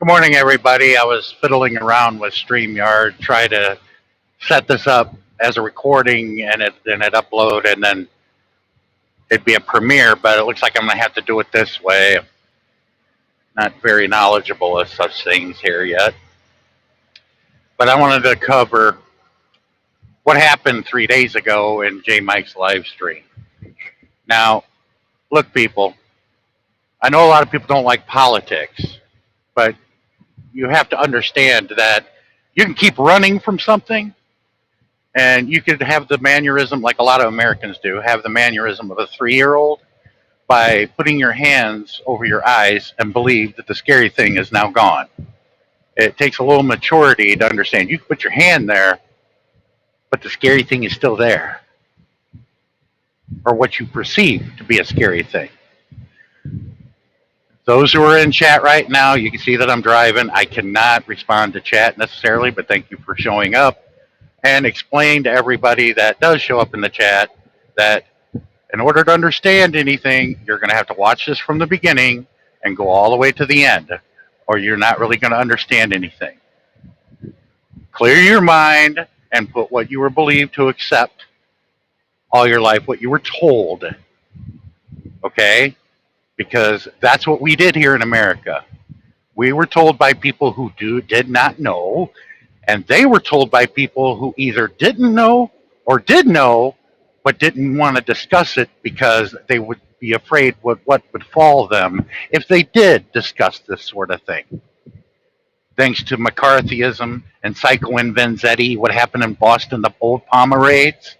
Good morning, everybody. I was fiddling around with StreamYard, try to set this up as a recording, and it upload, and then it'd be a premiere. But it looks like I'm gonna have to do it this way. I'm not very knowledgeable of such things here yet. But I wanted to cover what happened 3 days ago in J Mike's live stream. Now, look, people. I know a lot of people don't like politics, but you have to understand that you can keep running from something. And you could have the mannerism, like a lot of Americans do, have the mannerism of a 3-year-old by putting your hands over your eyes and believe that the scary thing is now gone. It takes a little maturity to understand. You can put your hand there, but the scary thing is still there, or what you perceive to be a scary thing. Those who are in chat right now, you can see that I'm driving. I cannot respond to chat necessarily, but thank you for showing up. And explain to everybody that does show up in the chat that in order to understand anything, you're going to have to watch this from the beginning and go all the way to the end, or you're not really going to understand anything. Clear your mind and put what you were believed to accept all your life, what you were told, okay? Because that's what we did here in America. We were told by people who did not know, and they were told by people who either didn't know or did know, but didn't want to discuss it because they would be afraid what would befall them if they did discuss this sort of thing. Thanks to McCarthyism and Psycho and Vanzetti, what happened in Boston, the old Palmer raids,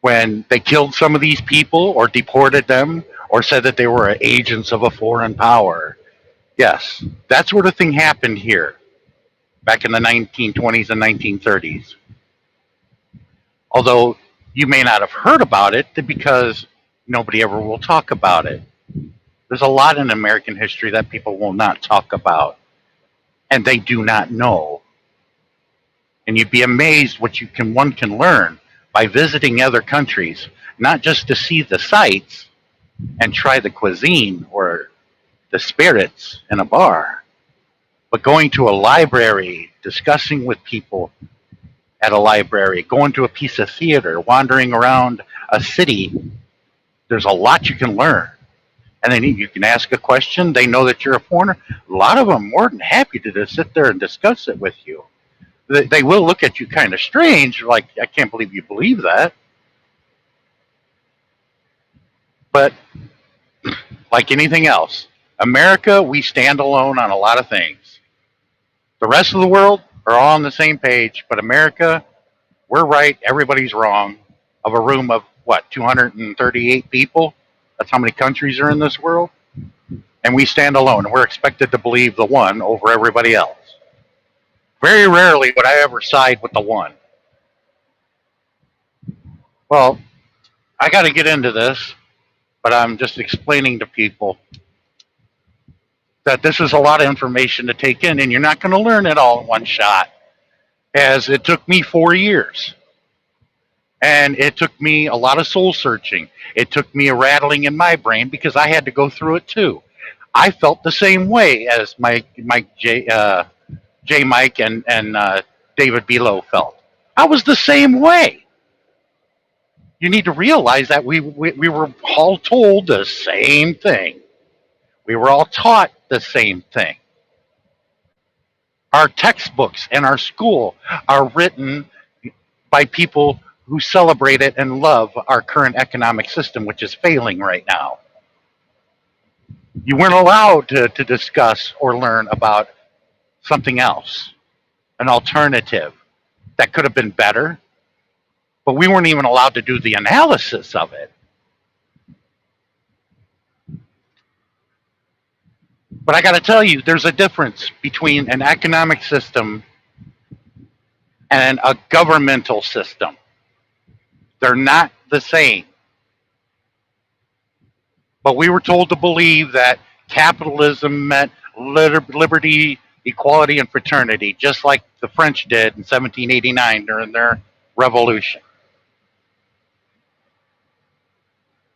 when they killed some of these people or deported them or said that they were agents of a foreign power. Yes, that sort of thing happened here back in the 1920s and 1930s. Although you may not have heard about it because nobody ever will talk about it. There's a lot in American history that people will not talk about, and they do not know. And you'd be amazed what one can learn by visiting other countries, not just to see the sights and try the cuisine or the spirits in a bar, but going to a library, discussing with people at a library, going to a piece of theater, wandering around a city. There's a lot you can learn. And then you can ask a question. They know that you're a foreigner. A lot of them are more than happy to just sit there and discuss it with you. They will look at you kind of strange, like, I can't believe you believe that. But like anything else, America, we stand alone on a lot of things. The rest of the world are all on the same page, but America, we're right, everybody's wrong. Of a room of, what, 238 people? That's how many countries are in this world? And we stand alone, and we're expected to believe the one over everybody else. Very rarely would I ever side with the one. Well, I got to get into this, but I'm just explaining to people that this is a lot of information to take in, and you're not going to learn it all in one shot, as it took me 4 years. And it took me a lot of soul searching. It took me a rattling in my brain because I had to go through it too. I felt the same way as J. Mike and David Below felt. I was the same way. You need to realize that we were all told the same thing. We were all taught the same thing. Our textbooks and our school are written by people who celebrate it and love our current economic system, which is failing right now. You weren't allowed to discuss or learn about something else, an alternative that could have been better, but we weren't even allowed to do the analysis of it. But I got to tell you, there's a difference between an economic system and a governmental system. They're not the same. But we were told to believe that capitalism meant liberty, equality, and fraternity, just like the French did in 1789 during their revolution.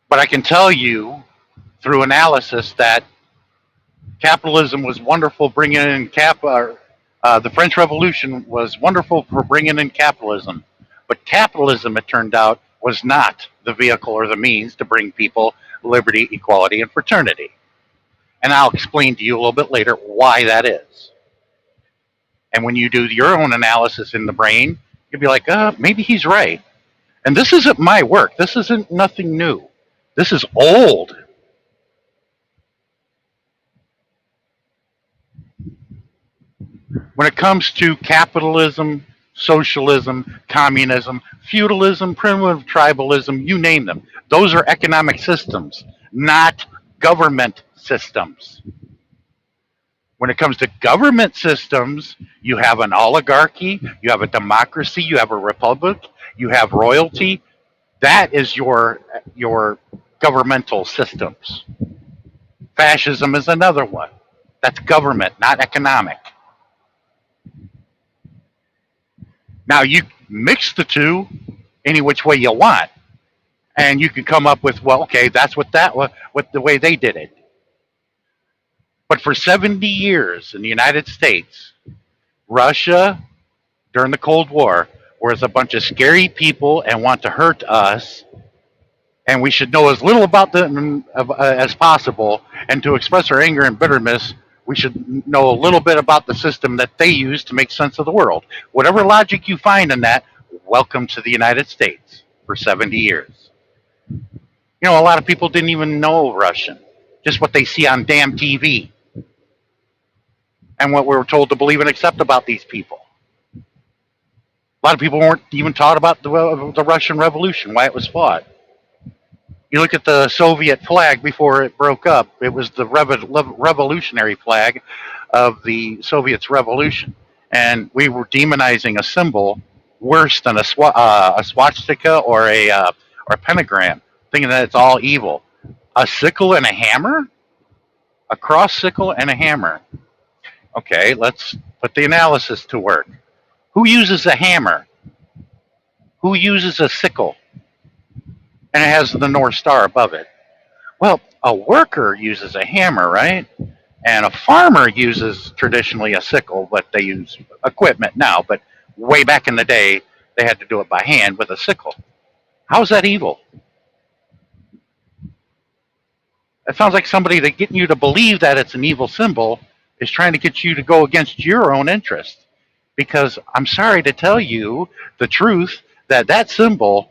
But I can tell you through analysis that Capitalism was wonderful bringing in the French Revolution was wonderful for bringing in capitalism, but capitalism, it turned out, was not the vehicle or the means to bring people liberty, equality, and fraternity. And I'll explain to you a little bit later why that is. And when you do your own analysis in the brain, you'll be like, maybe he's right. And this isn't my work. This isn't nothing new. This is old. When it comes to capitalism, socialism, communism, feudalism, primitive tribalism, you name them, those are economic systems, not government systems. When it comes to government systems, you have an oligarchy, you have a democracy, you have a republic, you have royalty. That is your governmental systems. Fascism is another one. That's government, not economic. Now you mix the two any which way you want, and you can come up with, well, okay, that's what the way they did it. But for 70 years in the United States, Russia during the Cold War was a bunch of scary people and want to hurt us, and we should know as little about them as possible. And to express our anger and bitterness, we should know a little bit about the system that they use to make sense of the world. Whatever logic you find in that, welcome to the United States for 70 years. You know, a lot of people didn't even know Russian, just what they see on damn TV and what we were told to believe and accept about these people. A lot of people weren't even taught about the Russian Revolution, why it was fought. You look at the Soviet flag before it broke up, it was the revolutionary flag of the Soviets' revolution. And we were demonizing a symbol worse than a swastika or a pentagram, thinking that it's all evil. A sickle and a hammer? A cross sickle and a hammer. Okay, let's put the analysis to work. Who uses a hammer? Who uses a sickle? And it has the North Star above it. Well, a worker uses a hammer, right? And a farmer uses traditionally a sickle, but they use equipment now. But way back in the day, they had to do it by hand with a sickle. How is that evil? It sounds like somebody that getting you to believe that it's an evil symbol is trying to get you to go against your own interest. Because I'm sorry to tell you the truth that that symbol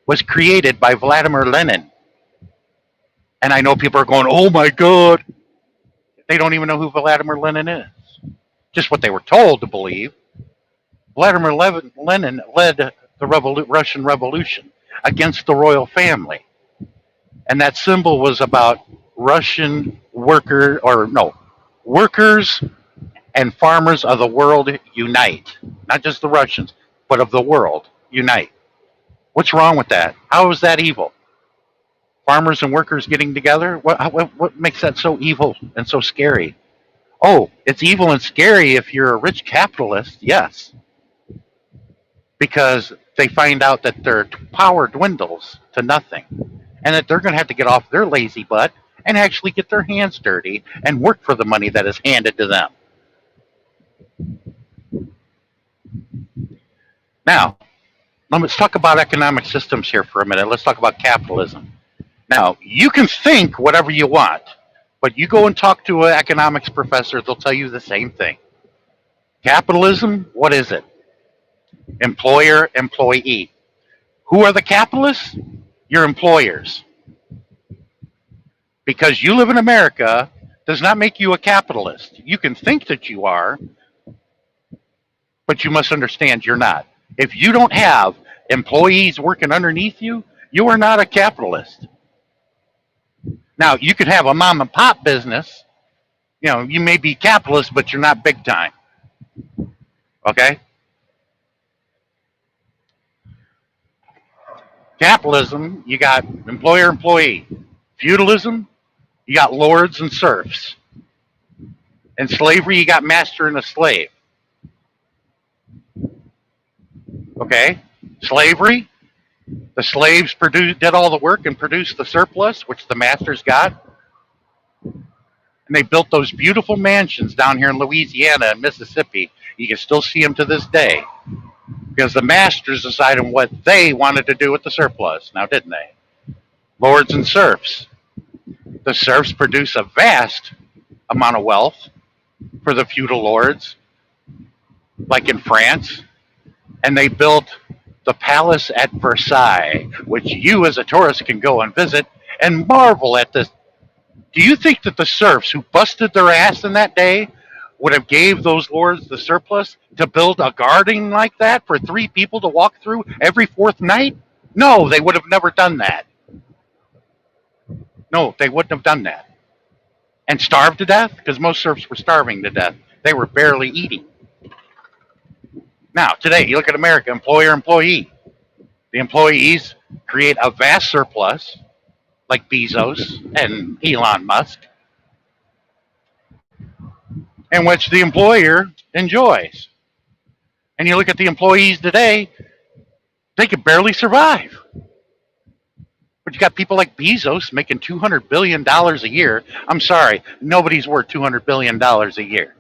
was created by Vladimir Lenin. And I know people are going, oh my God. They don't even know who Vladimir Lenin is. Just what they were told to believe. Vladimir Lenin led the Russian Revolution against the royal family. And that symbol was about Russian workers and farmers of the world unite. Not just the Russians, but of the world unite. What's wrong with that? How is that evil? Farmers and workers getting together? What makes that so evil and so scary? Oh, it's evil and scary if you're a rich capitalist, yes. Because they find out that their power dwindles to nothing. And that they're going to have to get off their lazy butt and actually get their hands dirty and work for the money that is handed to them. Now, let's talk about economic systems here for a minute. Let's talk about capitalism. Now, you can think whatever you want, but you go and talk to an economics professor, they'll tell you the same thing. Capitalism, what is it? Employer, employee. Who are the capitalists? Your employers. Because you live in America does not make you a capitalist. You can think that you are, but you must understand you're not. If you don't have employees working underneath you, you are not a capitalist. Now, you could have a mom and pop business. You know, you may be capitalist, but you're not big time. Okay? Capitalism, you got employer, employee. Feudalism, you got lords and serfs. In slavery, you got master and a slave. Okay? Slavery, the slaves did all the work and produced the surplus, which the masters got. And they built those beautiful mansions down here in Louisiana and Mississippi. You can still see them to this day because the masters decided what they wanted to do with the surplus. Now, didn't they? Lords and serfs. The serfs produce a vast amount of wealth for the feudal lords, like in France, and they built the palace at Versailles, which you as a tourist can go and visit and marvel at this. Do you think that the serfs who busted their ass in that day would have gave those lords the surplus to build a garden like that for three people to walk through every fourth night? No, they would have never done that. No, they wouldn't have done that. And starved to death? Because most serfs were starving to death. They were barely eating. Now, today, you look at America, employer, employee. The employees create a vast surplus, like Bezos and Elon Musk, in which the employer enjoys. And you look at the employees today, they can barely survive. But you got people like Bezos making $200 billion a year. I'm sorry, nobody's worth $200 billion a year.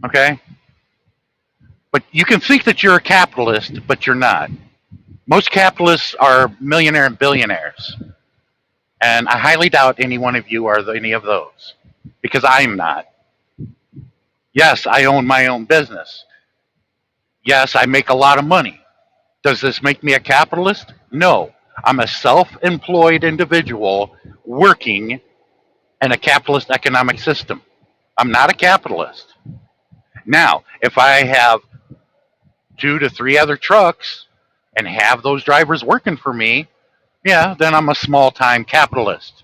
Okay? But you can think that you're a capitalist, but you're not. Most capitalists are millionaire and billionaires. And I highly doubt any one of you are any of those, because I'm not. Yes, I own my own business. Yes, I make a lot of money. Does this make me a capitalist? No. I'm a self-employed individual working in a capitalist economic system. I'm not a capitalist. Now, if I have 2 to 3 other trucks and have those drivers working for me, yeah, then I'm a small-time capitalist.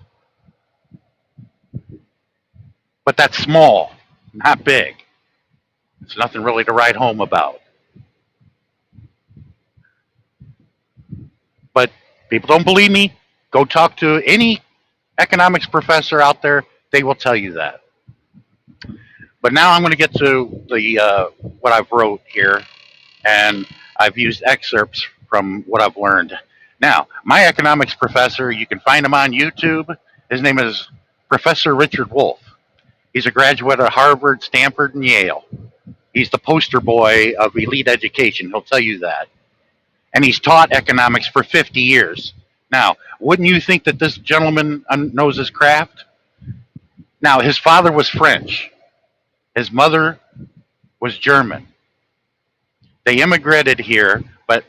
But that's small, not big. It's nothing really to write home about. But people don't believe me. Go talk to any economics professor out there. They will tell you that. But now I'm going to get to the what I've wrote here, and I've used excerpts from what I've learned. Now, my economics professor, you can find him on YouTube. His name is Professor Richard Wolff. He's a graduate of Harvard, Stanford, and Yale. He's the poster boy of elite education. He'll tell you that. And he's taught economics for 50 years. Now, wouldn't you think that this gentleman knows his craft? Now, his father was French. His mother was German. They immigrated here, but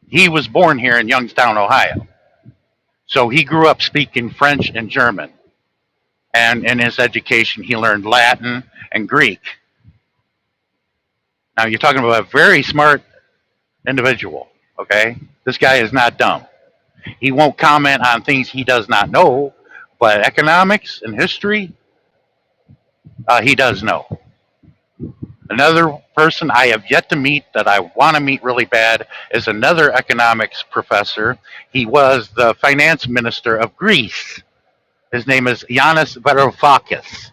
he was born here in Youngstown, Ohio. So he grew up speaking French and German. And in his education, he learned Latin and Greek. Now, you're talking about a very smart individual, okay? This guy is not dumb. He won't comment on things he does not know, but economics and history, he does know. Another person I have yet to meet that I want to meet really bad is another economics professor. He was the finance minister of Greece. His name is Yanis Varoufakis.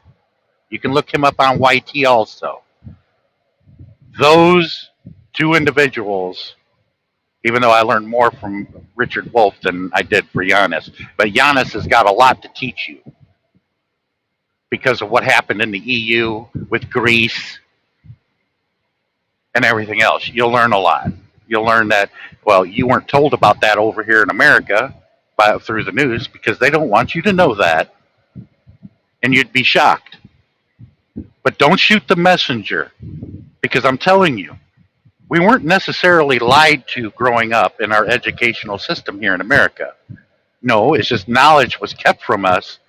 You can look him up on YT also. Those two individuals, even though I learned more from Richard Wolff than I did for Yanis, but Yanis has got a lot to teach you because of what happened in the EU with Greece and everything else. You'll learn a lot. You'll learn that, well, you weren't told about that over here in America through the news because they don't want you to know that, and you'd be shocked. But don't shoot the messenger, because I'm telling you, we weren't necessarily lied to growing up in our educational system here in America. No, it's just knowledge was kept from us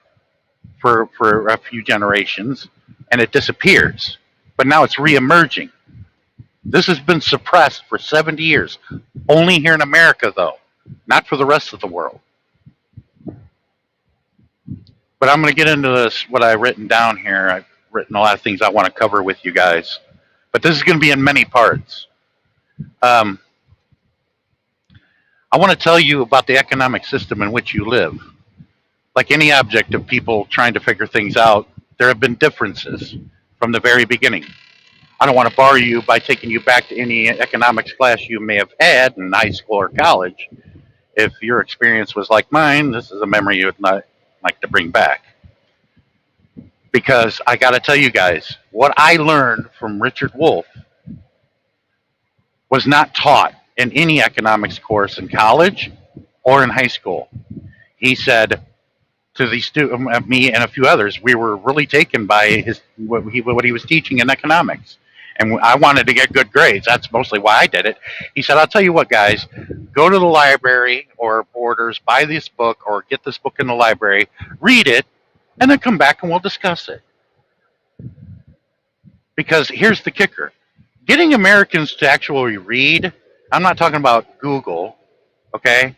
for a few generations, and it disappears. But now it's reemerging. This has been suppressed for 70 years, only here in America, though, not for the rest of the world. But I'm going to get into this, what I've written down here. I've written a lot of things I want to cover with you guys. But this is going to be in many parts. I want to tell you about the economic system in which you live. Like any object of people trying to figure things out, there have been differences from the very beginning. I don't want to bore you by taking you back to any economics class you may have had in high school or college. if your experience was like mine, this is a memory you would not like to bring back. Because I got to tell you guys, what I learned from Richard Wolff was not taught in any economics course in college or in high school. He said to these me and a few others, we were really taken by what he was teaching in economics, and I wanted to get good grades. That's mostly why I did it. He said, "I'll tell you what, guys, go to the library or Borders, buy this book or get this book in the library, read it, and then come back and we'll discuss it." Because here's the kicker: getting Americans to actually read. I'm not talking about Google, okay?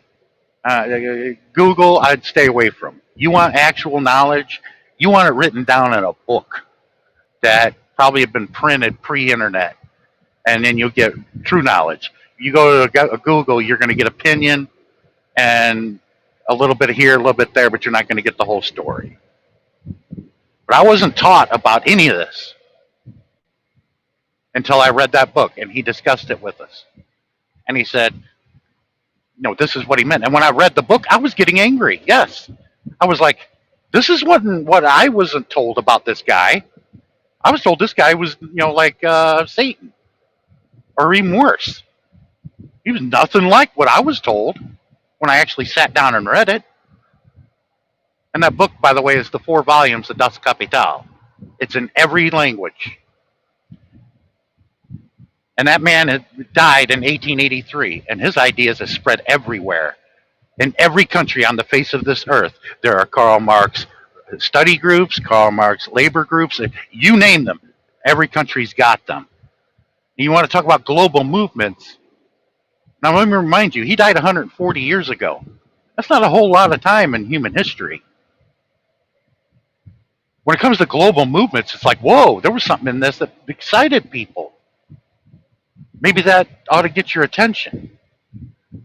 Google, I'd stay away from. You want actual knowledge, you want it written down in a book that probably had been printed pre-internet, and then you'll get true knowledge. You go to Google, you're going to get opinion and a little bit here, a little bit there, but you're not going to get the whole story. But I wasn't taught about any of this until I read that book, and he discussed it with us. And he said, no, this is what he meant. And when I read the book, I was getting angry. Yes. I was like, this is what I wasn't told about this guy. I was told this guy was, like Satan, or even worse. He was nothing like what I was told when I actually sat down and read it. And that book, by the way, is the 4 volumes of Das Kapital. It's in every language. And that man had died in 1883, and his ideas have spread everywhere. In every country on the face of this earth, there are Karl Marx study groups, Karl Marx labor groups, you name them. Every country's got them. And you want to talk about global movements. Now, let me remind you, he died 140 years ago. That's not a whole lot of time in human history. When it comes to global movements, it's like, whoa, there was something in this that excited people. Maybe that ought to get your attention,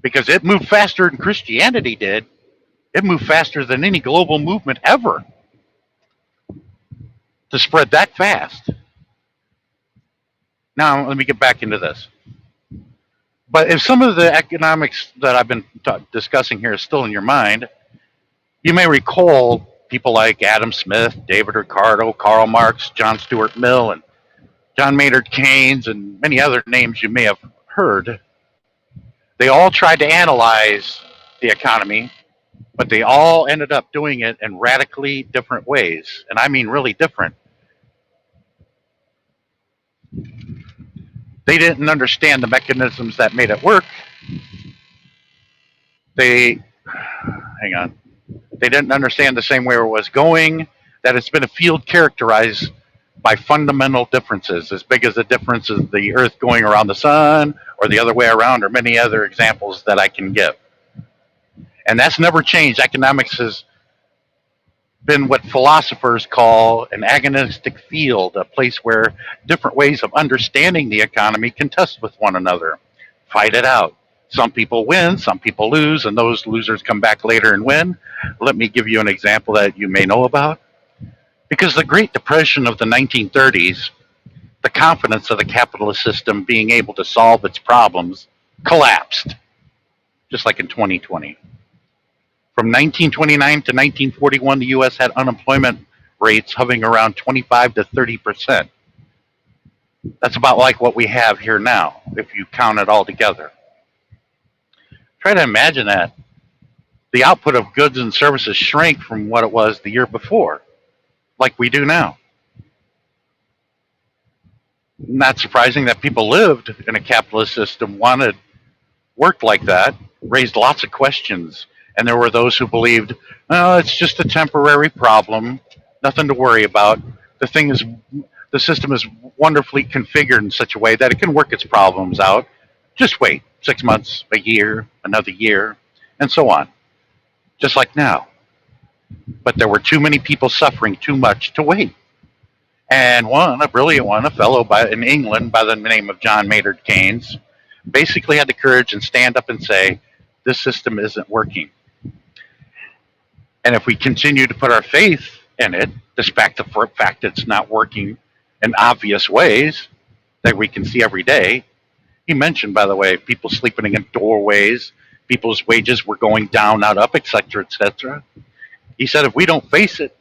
because it moved faster than Christianity did. It moved faster than any global movement ever to spread that fast. Now, let me get back into this. But if some of the economics that I've been discussing here is still in your mind, you may recall people like Adam Smith, David Ricardo, Karl Marx, John Stuart Mill, and John Maynard Keynes, and many other names you may have heard. They all tried to analyze the economy, but they all ended up doing it in radically different ways. And I mean really different. They didn't understand the mechanisms that made it work. They didn't understand the same way it was going, that it's been a field characterized by fundamental differences, as big as the difference is the Earth going around the sun, or the other way around, or many other examples that I can give. And that's never changed. Economics has been what philosophers call an agonistic field, a place where different ways of understanding the economy contest with one another, fight it out. Some people win, some people lose, and those losers come back later and win. Let me give you an example that you may know about. Because the Great Depression of the 1930s, the confidence of the capitalist system being able to solve its problems collapsed, just like in 2020. From 1929 to 1941, the U.S. had unemployment rates hovering around 25 to 30%. That's about like what we have here now, if you count it all together. Try to imagine that. The output of goods and services shrank from what it was the year before, like we do now. Not surprising that people lived in a capitalist system, wanted work like that, raised lots of questions. And there were those who believed, oh, it's just a temporary problem, nothing to worry about. The system is wonderfully configured in such a way that it can work its problems out. Just wait 6 months, a year, another year, and so on. Just like now. But there were too many people suffering too much to wait. And a brilliant one, a fellow in England by the name of John Maynard Keynes, basically had the courage and stand up and say, this system isn't working. And if we continue to put our faith in it, despite the fact that it's not working in obvious ways that we can see every day. He mentioned, by the way, people sleeping in doorways, People's wages were going down, not up, etc., etc. He said, if we don't face it,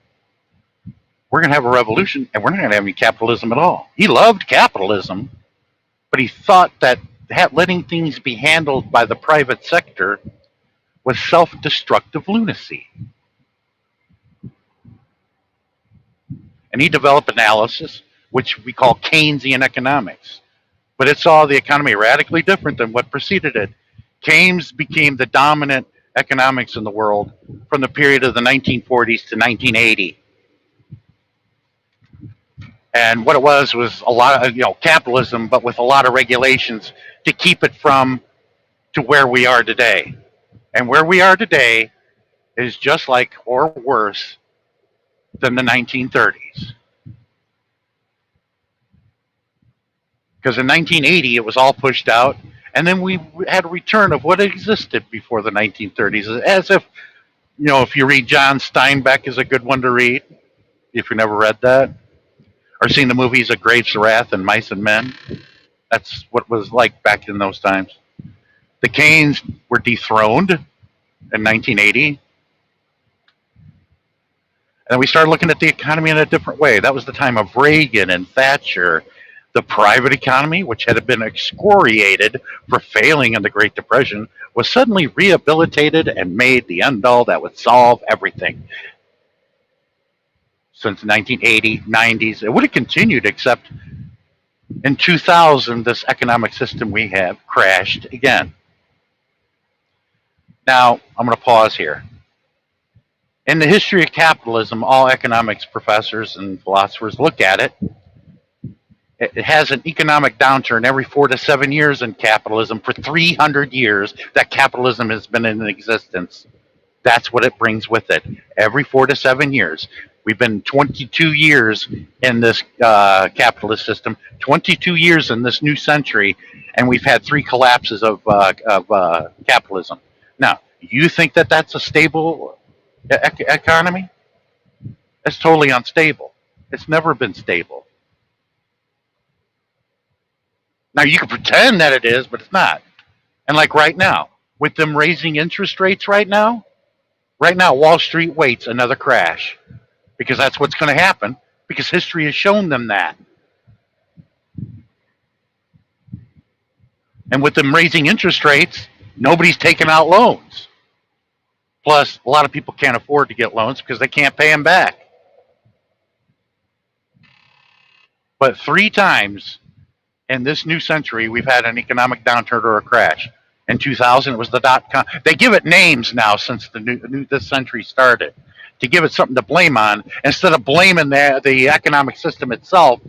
we're going to have a revolution and we're not going to have any capitalism at all. He loved capitalism, but he thought that letting things be handled by the private sector was self-destructive lunacy. And he developed analysis, which we call Keynesian economics. But it saw the economy radically different than what preceded it. Keynes became the dominant economics in the world from the period of the 1940s to 1980. And what it was a lot of capitalism, but with a lot of regulations to keep it from to where we are today. And where we are today is just like or worse than the 1930s. Because in 1980 it was all pushed out, and then we had a return of what existed before the 1930s, as if if you read John Steinbeck is a good one to read, if you never read that, or seen the movies of Grapes of Wrath and Mice and Men. That's what it was like back in those times. The Keynes were dethroned in 1980. And we started looking at the economy in a different way. That was the time of Reagan and Thatcher. The private economy, which had been excoriated for failing in the Great Depression, was suddenly rehabilitated and made the end-all that would solve everything. Since the 1980s, 90s, it would have continued, except in 2000, this economic system we have crashed again. Now, I'm going to pause here. In the history of capitalism, all economics professors and philosophers look at it. It has an economic downturn every 4 to 7 years in capitalism. For 300 years that capitalism has been in existence. That's what it brings with it. Every 4 to 7 years. We've been 22 years in this capitalist system, 22 years in this new century, and we've had 3 collapses of capitalism. Now, you think that that's a stable economy? It's totally unstable. It's never been stable. Now, you can pretend that it is, but it's not. And like right now, with them raising interest rates right now, Wall Street waits another crash. Because that's what's going to happen, because history has shown them that. And with them raising interest rates, nobody's taking out loans. Plus, a lot of people can't afford to get loans because they can't pay them back. But 3 times in this new century, we've had an economic downturn or a crash. In 2000, it was the dot-com. They give it names now since this century started, to give it something to blame on. Instead of blaming the economic system itself,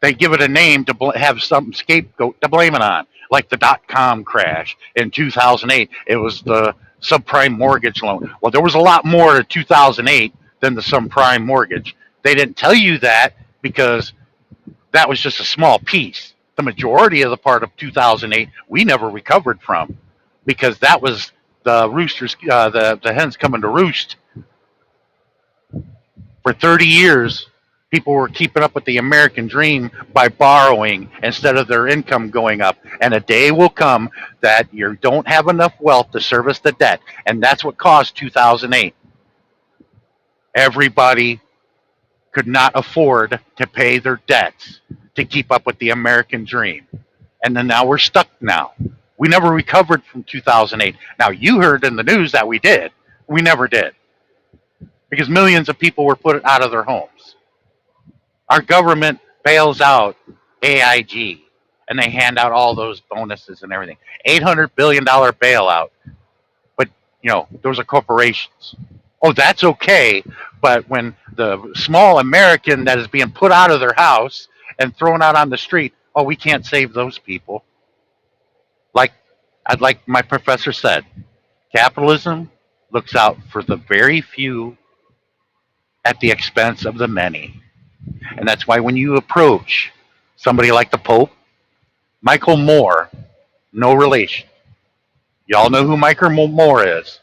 they give it a name to have some scapegoat to blame it on. Like the dot-com crash in 2008, it was the subprime mortgage loan. Well, there was a lot more to 2008 than the subprime mortgage. They didn't tell you that because that was just a small piece. The majority of the part of 2008 we never recovered from, because that was the roosters, the hens coming to roost. For 30 years, people were keeping up with the American dream by borrowing instead of their income going up. And a day will come that you don't have enough wealth to service the debt. And that's what caused 2008. Everybody could not afford to pay their debts to keep up with the American dream. And then now we're stuck now. We never recovered from 2008. Now, you heard in the news that we did. We never did. Because millions of people were put out of their homes. Our government bails out AIG, and they hand out all those bonuses and everything. $800 billion bailout. But, those are corporations. Oh, that's okay. But when the small American that is being put out of their house and thrown out on the street, oh, we can't save those people. Like my professor said, capitalism looks out for the very few at the expense of the many. And that's why when you approach somebody like the Pope, Michael Moore, no relation. Y'all know who Michael Moore is.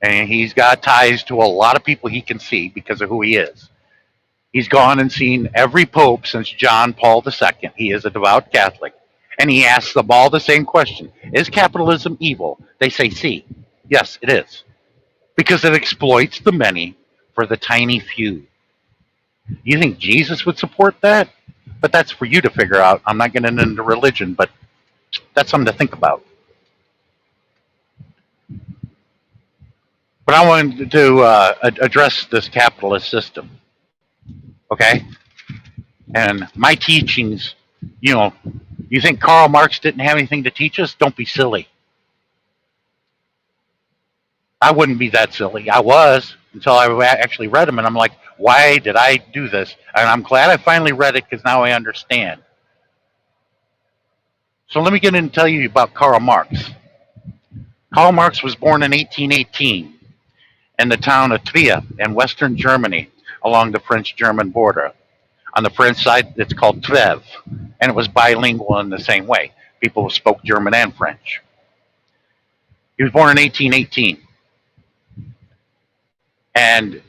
And he's got ties to a lot of people he can see because of who he is. He's gone and seen every pope since John Paul II. He is a devout Catholic. And he asks them all the same question: is capitalism evil? They say, "See, yes, it is, because it exploits the many for the tiny few." You think Jesus would support that? But that's for you to figure out. I'm not getting into religion, but that's something to think about. But I wanted to address this capitalist system, okay? And my teachings, you know, you think Karl Marx didn't have anything to teach us? Don't be silly. I wouldn't be that silly. I was until I actually read them, and I'm like, why did I do this? And I'm glad I finally read it because now I understand. So let me get in and tell you about Karl Marx. Karl Marx was born in 1818 in the town of Trier in western Germany along the French-German border. On the French side, it's called Treves, and it was bilingual in the same way. People spoke German and French. He was born in 1818, and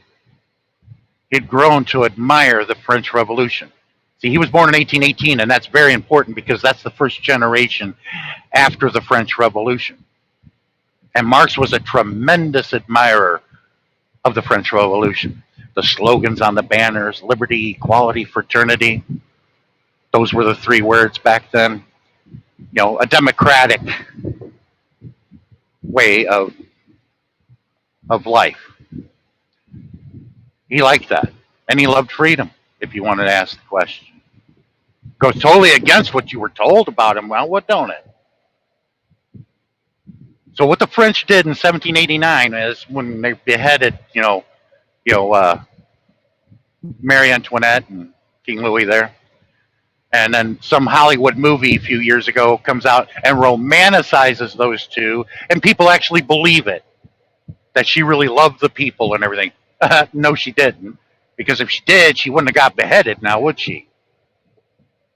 he'd grown to admire the French Revolution. See, he was born in 1818, and that's very important because that's the first generation after the French Revolution. And Marx was a tremendous admirer of the French Revolution. The slogans on the banners: liberty, equality, fraternity. Those were the three words back then. You know, a democratic way of life. He liked that. And he loved freedom, if you wanted to ask the question. Goes totally against what you were told about him. Well, what don't it? So what the French did in 1789 is when they beheaded, Marie Antoinette and King Louis there. And then some Hollywood movie a few years ago comes out and romanticizes those two, and people actually believe it, that she really loved the people and everything. No, she didn't. Because if she did, she wouldn't have got beheaded now, would she?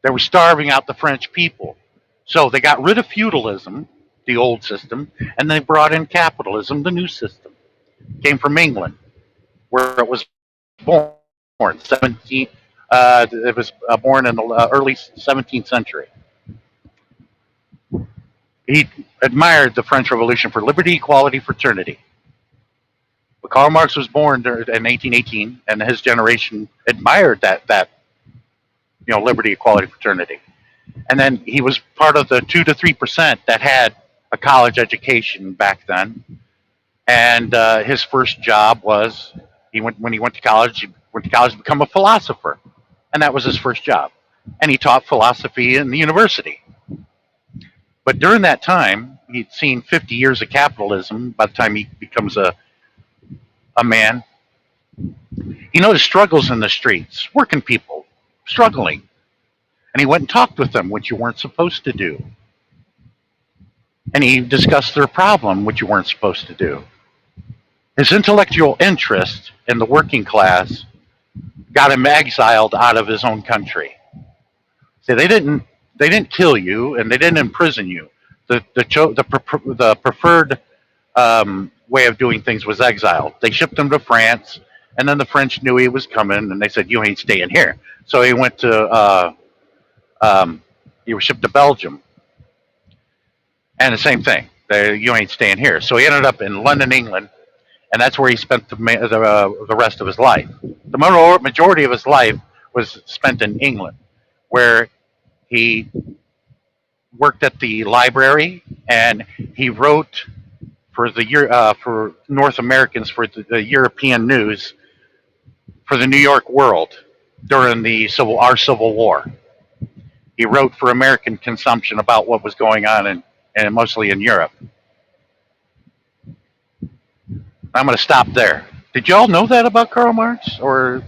They were starving out the French people. So they got rid of feudalism, the old system, and they brought in capitalism, the new system. It came from England, where it was born. It was born in the early 17th century. He admired the French Revolution for liberty, equality, fraternity. But Karl Marx was born in 1818, and his generation admired that liberty, equality, fraternity. And then he was part of the 2 to 3% that had a college education back then. And his first job was when he went to college to become a philosopher, and that was his first job. And he taught philosophy in the university. But during that time, he'd seen 50 years of capitalism. By the time he becomes a man, he noticed struggles in the streets, working people struggling. And he went and talked with them, which you weren't supposed to do. And he discussed their problem, which you weren't supposed to do. His intellectual interest in the working class got him exiled out of his own country. See, they didn't kill you, and they didn't imprison you. The preferred way of doing things was exile. They shipped him to France, and then the French knew he was coming, and they said, "You ain't staying here." So he went to he was shipped to Belgium, and the same thing. You ain't staying here. So he ended up in London, England, and that's where he spent the rest of his life. The majority of his life was spent in England, where he worked at the library, and he wrote for North Americans for the European news for the New York World during our Civil War. He wrote for American consumption about what was going on and mostly in Europe. I'm going to stop there. Did y'all know that about Karl Marx, or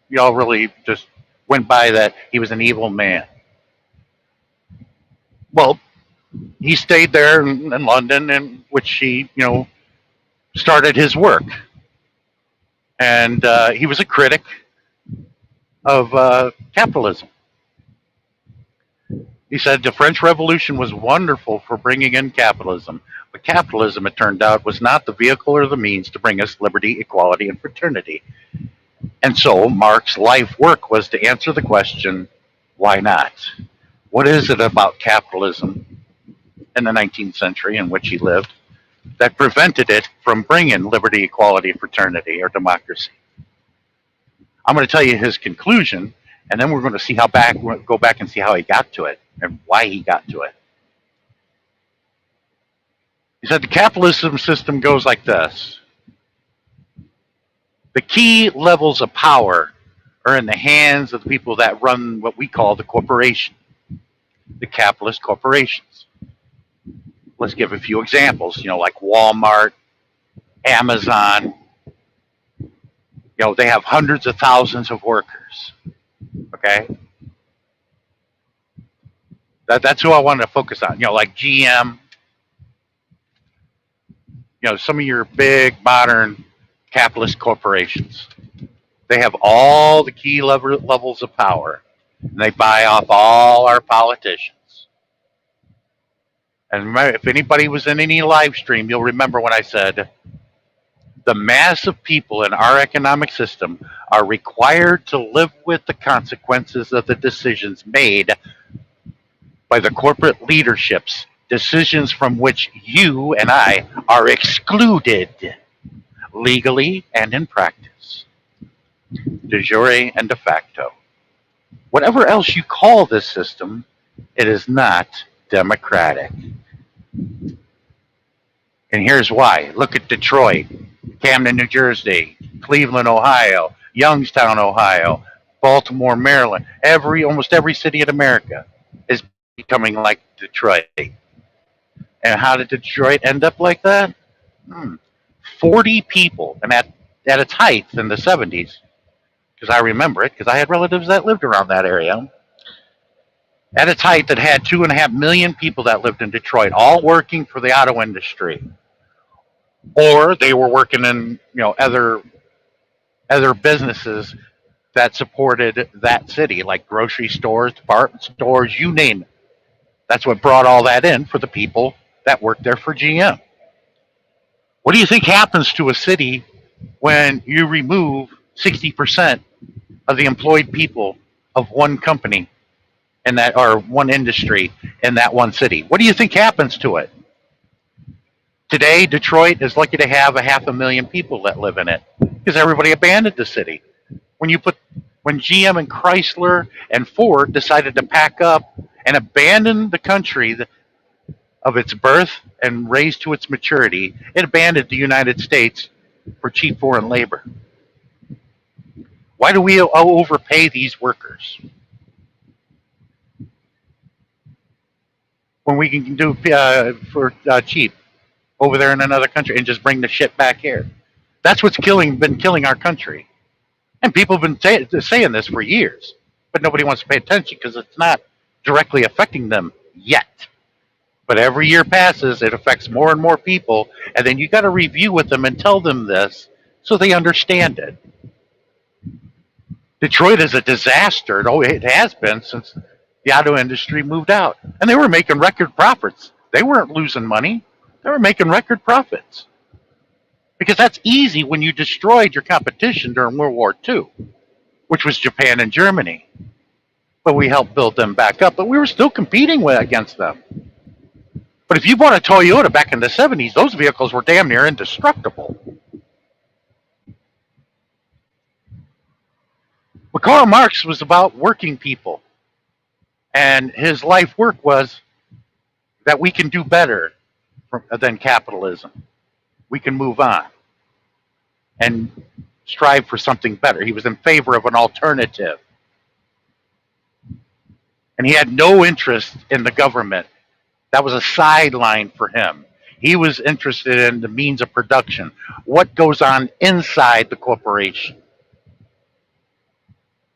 y'all really just went by that he was an evil man? Well, he stayed there in London, in which he, started his work. And he was a critic of capitalism. He said the French Revolution was wonderful for bringing in capitalism, but capitalism, it turned out, was not the vehicle or the means to bring us liberty, equality, and fraternity. And so Marx's life work was to answer the question, why not? What is it about capitalism in the 19th century in which he lived that prevented it from bringing liberty, equality, fraternity, or democracy? I'm going to tell you his conclusion, and then we're going to see go back and see how he got to it and why he got to it. He said the capitalism system goes like this. The key levels of power are in the hands of the people that run what we call the corporation, the capitalist corporations. Let's give a few examples, like Walmart, Amazon. They have hundreds of thousands of workers. Okay? That's who I wanted to focus on. Like GM, some of your big modern capitalist corporations. They have all the key levels of power, and they buy off all our politicians. And remember, if anybody was in any live stream, you'll remember when I said the mass of people in our economic system are required to live with the consequences of the decisions made by the corporate leaderships, decisions from which you and I are excluded legally and in practice, de jure and de facto. Whatever else you call this system, it is not democratic. And here's why. Look at Detroit, Camden, New Jersey, Cleveland, Ohio, Youngstown, Ohio, Baltimore, Maryland. Almost every city in America is becoming like Detroit. And how did Detroit end up like that? 40 people, and at its height in the 70s, because I remember it, because I had relatives that lived around that area. At its height, that had 2.5 million people that lived in Detroit, all working for the auto industry, or they were working in other businesses that supported that city, like grocery stores, department stores, you name it. That's what brought all that in for the people that worked there for GM. What do you think happens to a city when you remove 60% of the employed people of one company in that, or one industry in that one city? What do you think happens to it? Today, Detroit is lucky to have 500,000 people that live in it because everybody abandoned the city. When GM and Chrysler and Ford decided to pack up and abandon the country of its birth and raised to its maturity, it abandoned the United States for cheap foreign labor. Why do we overpay these workers when we can do for cheap over there in another country and just bring the shit back here? That's what's been killing our country. And people have been saying this for years, but nobody wants to pay attention because it's not directly affecting them yet. But every year passes, it affects more and more people, and then you got to review with them and tell them this so they understand it. Detroit is a disaster. It has been since the auto industry moved out. And they were making record profits. They weren't losing money. They were making record profits. Because that's easy when you destroyed your competition during World War II, which was Japan and Germany. But we helped build them back up, but we were still competing against them. But if you bought a Toyota back in the 70s, those vehicles were damn near indestructible. But Karl Marx was about working people. And his life work was that we can do better than capitalism. We can move on and strive for something better. He was in favor of an alternative. And he had no interest in the government. That was a sideline for him. He was interested in the means of production, what goes on inside the corporation.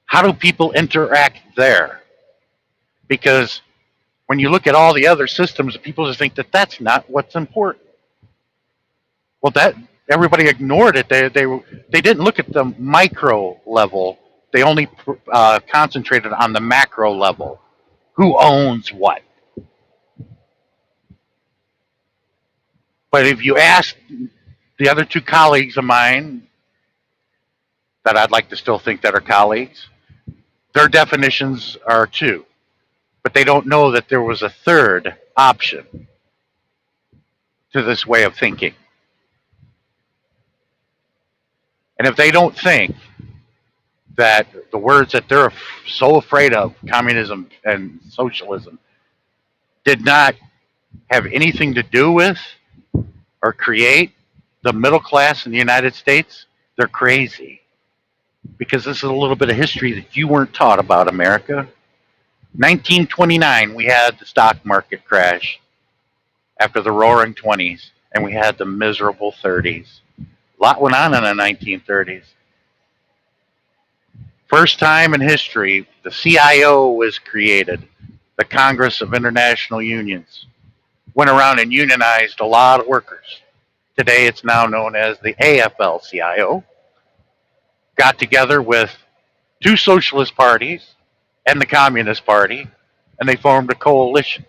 How do people interact there? Because when you look at all the other systems, people just think that that's not what's important. Well, everybody ignored it. They didn't look at the micro level. They only concentrated on the macro level. Who owns what? But if you ask the other two colleagues of mine that I'd like to still think that are colleagues, their definitions are two. but they don't know that there was a third option to this way of thinking. And if they don't think that the words that they're so afraid of, communism and socialism, did not have anything to do with or create the middle class in the United States, they're crazy. Because this is a little bit of history that you weren't taught about America. 1929, we had the stock market crash after the roaring 20s, and we had the miserable 30s. A lot went on in the 1930s. First time in history, the CIO was created, the Congress of International Unions. Went around and unionized a lot of workers. Today it's now known as the AFL-CIO. Got together with two socialist parties and the Communist Party, and they formed a coalition.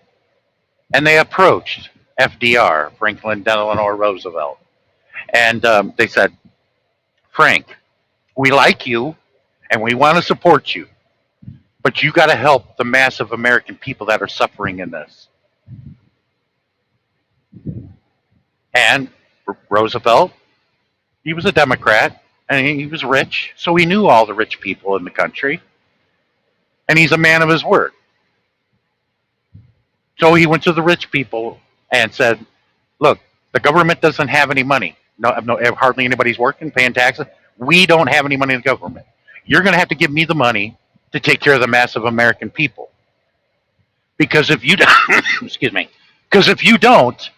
And they approached FDR, Franklin Delano Roosevelt, and they said, Frank, we like you and we want to support you, but you got to help the massive American people that are suffering in this. And Roosevelt, he was a Democrat and he was rich, so he knew all the rich people in the country, and he's a man of his word. So he went to the rich people and said, look, the government doesn't have any money. Hardly anybody's working, paying taxes. We don't have any money in the government. You're going to have to give me the money to take care of the massive American people. Because if you excuse me, because if you don't,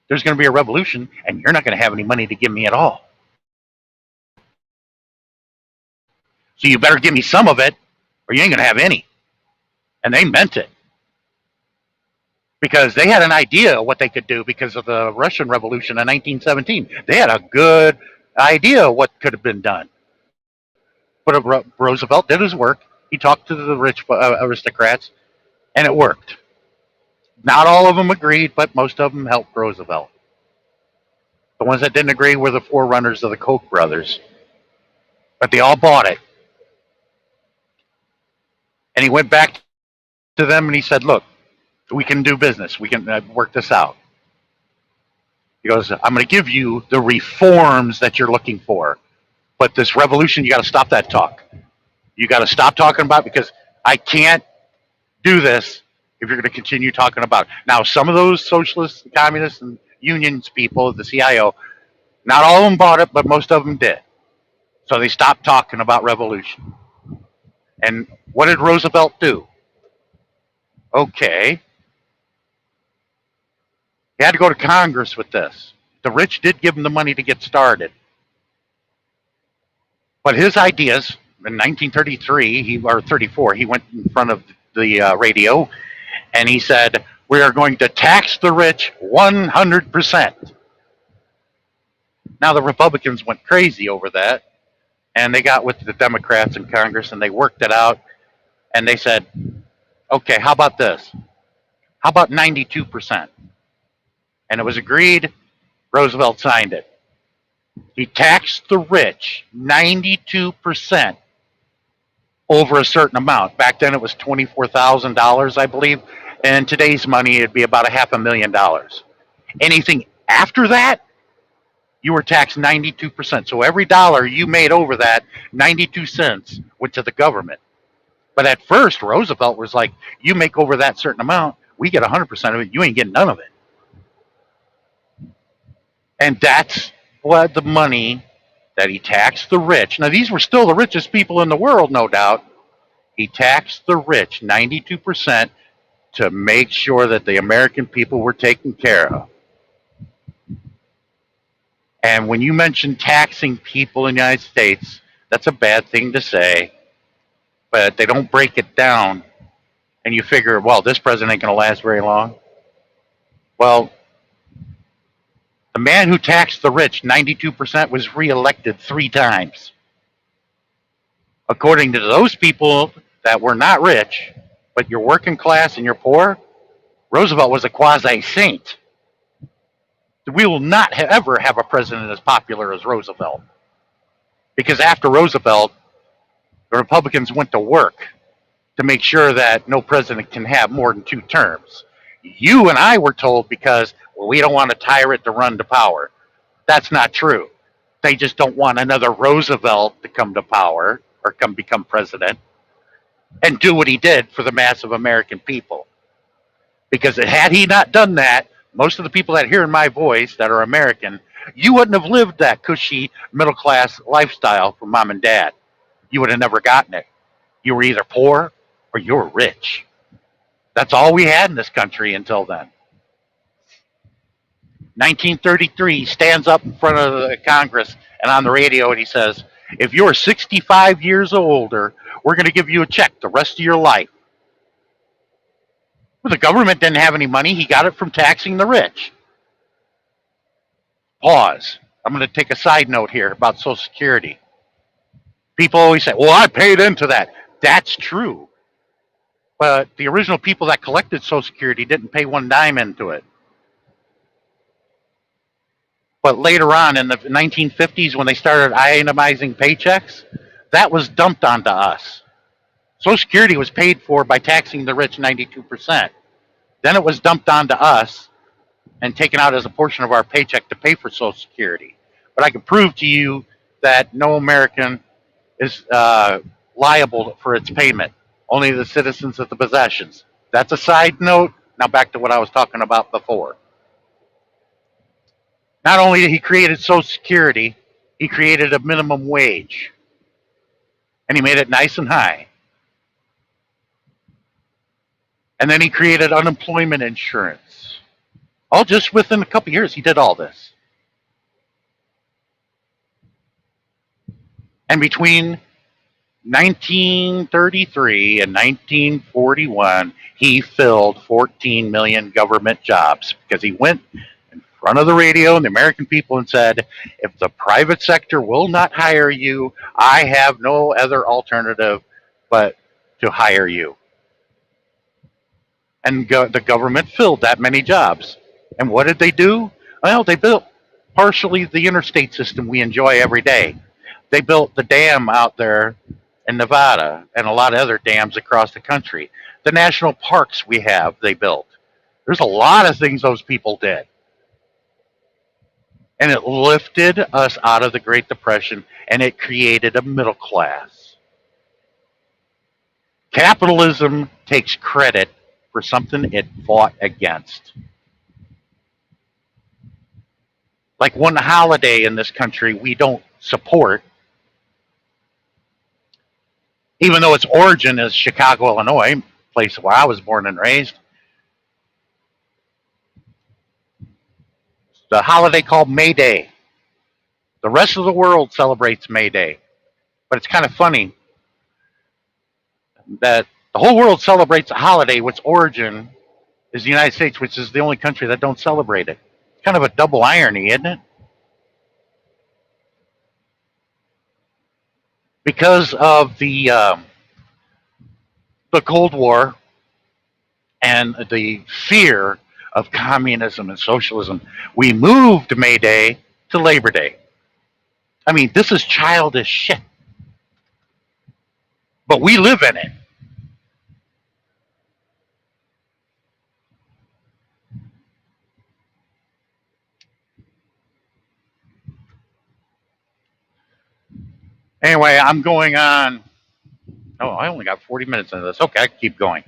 there's going to be a revolution and you're not going to have any money to give me at all. So you better give me some of it or you ain't going to have any. And they meant it. Because they had an idea of what they could do because of the Russian Revolution in 1917. They had a good idea of what could have been done. But Roosevelt did his work. He talked to the rich aristocrats, and it worked. Not all of them agreed, but most of them helped Roosevelt. The ones that didn't agree were the forerunners of the Koch brothers. But they all bought it. And he went back to them and he said, look, we can do business. We can work this out. He goes, I'm going to give you the reforms that you're looking for. But this revolution, you got to stop that talk. You got to stop talking about it because I can't do this if you're going to continue talking about it. Now, some of those socialists, communists, and unions people, the CIO, not all of them bought it, but most of them did. So they stopped talking about revolution. And what did Roosevelt do? Okay. He had to go to Congress with this. The rich did give him the money to get started. But his ideas, in 1933 or 34, he went in front of the radio and he said, we are going to tax the rich 100%. Now the Republicans went crazy over that, and they got with the Democrats in Congress and they worked it out, and they said, okay, how about this? How about 92%? And it was agreed. Roosevelt signed it. He taxed the rich 92% over a certain amount. Back then it was $24,000, I believe. And today's money, it'd be about $500,000. Anything after that, you were taxed 92%. So every dollar you made over that, 92 cents went to the government. But at first, Roosevelt was like, you make over that certain amount, we get 100% of it, you ain't getting none of it. And that's what the money that he taxed the rich. Now, these were still the richest people in the world, no doubt. He taxed the rich 92% to make sure that the American people were taken care of. And when you mention taxing people in the United States, that's a bad thing to say, but they don't break it down. And you figure, well, this president ain't going to last very long. Well, the man who taxed the rich 92% was reelected 3 times. According to those people that were not rich, but you're working class and you're poor, Roosevelt was a quasi-saint. We will not ever have a president as popular as Roosevelt. Because after Roosevelt, the Republicans went to work to make sure that no president can have more than 2 terms. You and I were told because, well, we don't want a tyrant to run to power. That's not true. They just don't want another Roosevelt to come to power or come become president and do what he did for the mass of American people. Because had he not done that, most of the people that hear my voice that are American, you wouldn't have lived that cushy middle class lifestyle for mom and dad. You would have never gotten it. You were either poor or you were rich. That's all we had in this country until then. 1933, he stands up in front of the Congress and on the radio and he says, if you're 65 years or older, we're going to give you a check the rest of your life. Well, the government didn't have any money. He got it from taxing the rich. Pause. I'm going to take a side note here about Social Security. People always say, well, I paid into that. That's true. But the original people that collected Social Security didn't pay one dime into it. But later on in the 1950s, when they started itemizing paychecks, that was dumped onto us. Social Security was paid for by taxing the rich 92%. Then it was dumped onto us and taken out as a portion of our paycheck to pay for Social Security. But I can prove to you that no American is liable for its payment. Only the citizens of the possessions. That's a side note. Now back to what I was talking about before. Not only did he create Social Security, he created a minimum wage. And he made it nice and high. And then he created unemployment insurance. All just within a couple of years, he did all this. And between 1933 and 1941, he filled 14 million government jobs because he went in front of the radio and the American people and said, if the private sector will not hire you, I have no other alternative but to hire you. And the government filled that many jobs. And what did they do? Well, they built partially the interstate system we enjoy every day. They built the dam out there in Nevada and a lot of other dams across the country. The national parks we have, they built. There's a lot of things those people did. And it lifted us out of the Great Depression and it created a middle class. Capitalism takes credit for something it fought against. Like one holiday in this country we don't support, even though its origin is Chicago, Illinois, place where I was born and raised. The holiday called May Day. The rest of the world celebrates May Day. But it's kind of funny that the whole world celebrates a holiday which origin is the United States, which is the only country that don't celebrate it. It's kind of a double irony, isn't it? Because of the Cold War and the fear of communism and socialism, we moved May Day to Labor Day. I mean, this is childish shit. But we live in it. Anyway, I'm going on. Oh, I only got 40 minutes into this. Okay, I can keep going.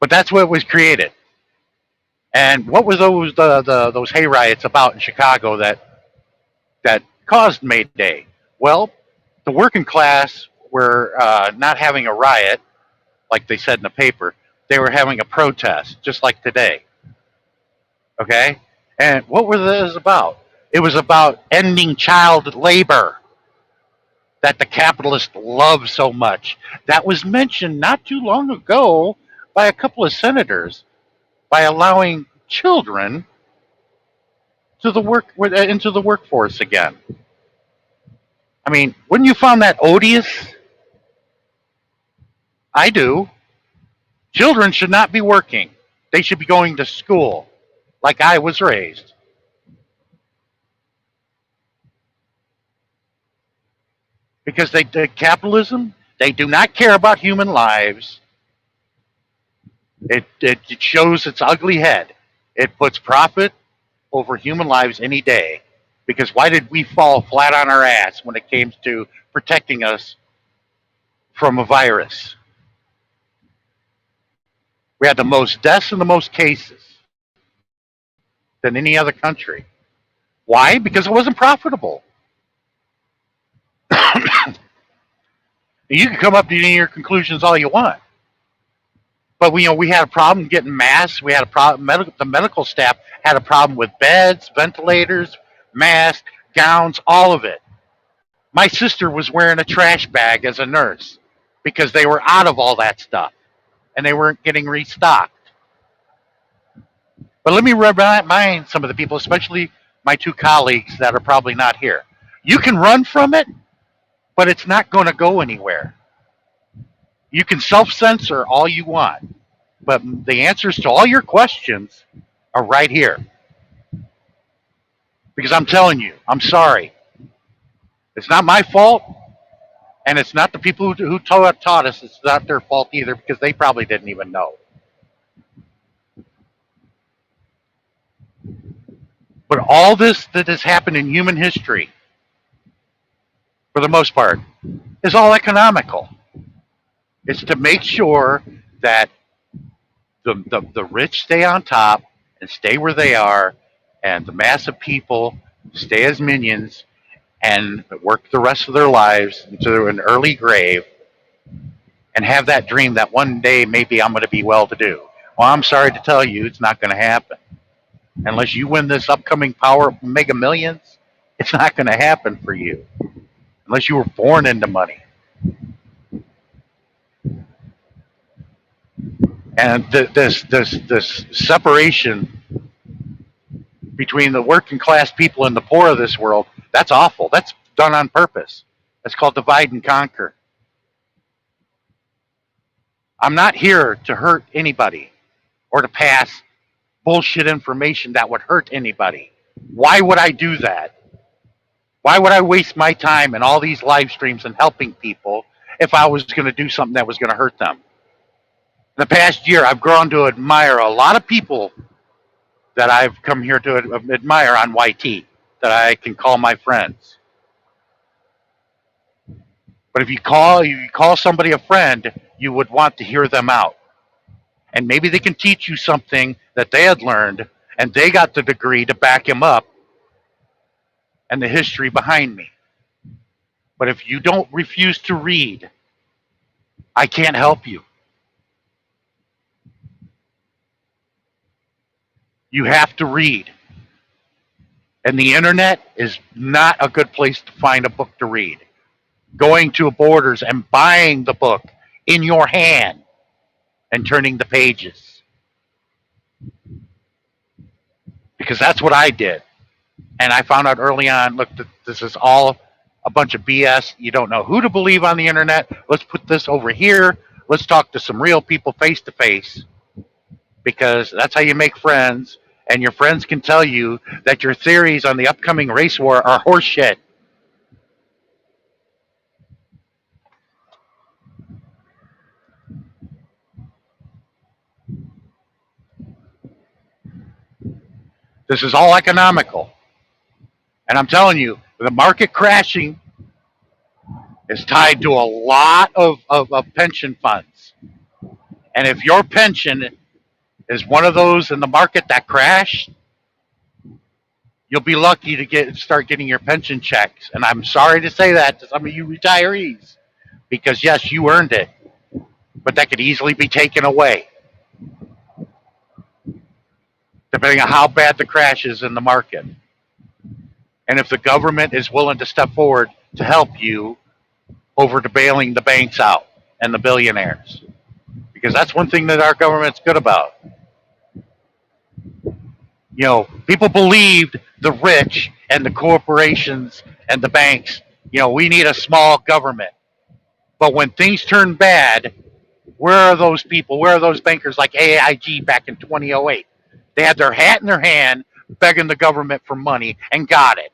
But that's what was created. And what were those hay riots about in Chicago that caused May Day? Well, the working class were not having a riot, like they said in the paper. They were having a protest, just like today. Okay? And what was this about? It was about ending child labor that the capitalists love so much. That was mentioned not too long ago by a couple of senators by allowing children to into the workforce again. I mean, wouldn't you find that odious? I do. Children should not be working. They should be going to school, like I was raised. Because they did capitalism, They do not care about human lives. It shows its ugly head. It puts profit over human lives any day. Because why did we fall flat on our ass when it came to protecting us from a virus? We had the most deaths and the most cases than any other country. Why? Because it wasn't profitable. You can come up to your conclusions all you want, but we had a problem getting masks. We had a problem. The medical staff had a problem with beds, ventilators, masks, gowns, all of it. My sister was wearing a trash bag as a nurse because they were out of all that stuff and they weren't getting restocked. But let me remind some of the people, especially my two colleagues that are probably not here. You can run from it, but it's not going to go anywhere. You can self-censor all you want, but the answers to all your questions are right here. Because I'm telling you, I'm sorry. It's not my fault, and it's not the people who taught us. It's not their fault either, because they probably didn't even know. But all this that has happened in human history, for the most part, is all economical. It's to make sure that the rich stay on top and stay where they are, and the mass of people stay as minions and work the rest of their lives into an early grave and have that dream that one day maybe I'm going to be well to do. Well, I'm sorry to tell you, it's not going to happen. Unless you win this upcoming Power Mega Millions, it's not going to happen for you. Unless you were born into money. And this separation between the working class people and the poor of this world, that's awful. That's done on purpose. That's called divide and conquer. I'm not here to hurt anybody or to pass bullshit information that would hurt anybody. Why would I do that? Why would I waste my time in all these live streams and helping people if I was going to do something that was going to hurt them? In the past year, I've grown to admire a lot of people that I've come here to admire on YT, that I can call my friends. But if you call somebody a friend, you would want to hear them out. And maybe they can teach you something that they had learned, and they got the degree to back him up and the history behind me. But if you don't refuse to read, I can't help you. You have to read. And the internet is not a good place to find a book to read. Going to Borders and buying the book in your hand and turning the pages. Because that's what I did. And I found out early on, look, this is all a bunch of BS. You don't know who to believe on the internet. Let's put this over here. Let's talk to some real people face to face. Because that's how you make friends. And your friends can tell you that your theories on the upcoming race war are horseshit. This is all economical. And I'm telling you, the market crashing is tied to a lot of pension funds. And if your pension is one of those in the market that crashed, you'll be lucky to start getting your pension checks. And I'm sorry to say that to some of you retirees, because yes, you earned it, but that could easily be taken away, depending on how bad the crash is in the market. And if the government is willing to step forward to help you over to bailing the banks out and the billionaires. Because that's one thing that our government's good about. You know, people believed the rich and the corporations and the banks, we need a small government. But when things turn bad, where are those people? Where are those bankers like AIG back in 2008? They had their hat in their hand begging the government for money and got it.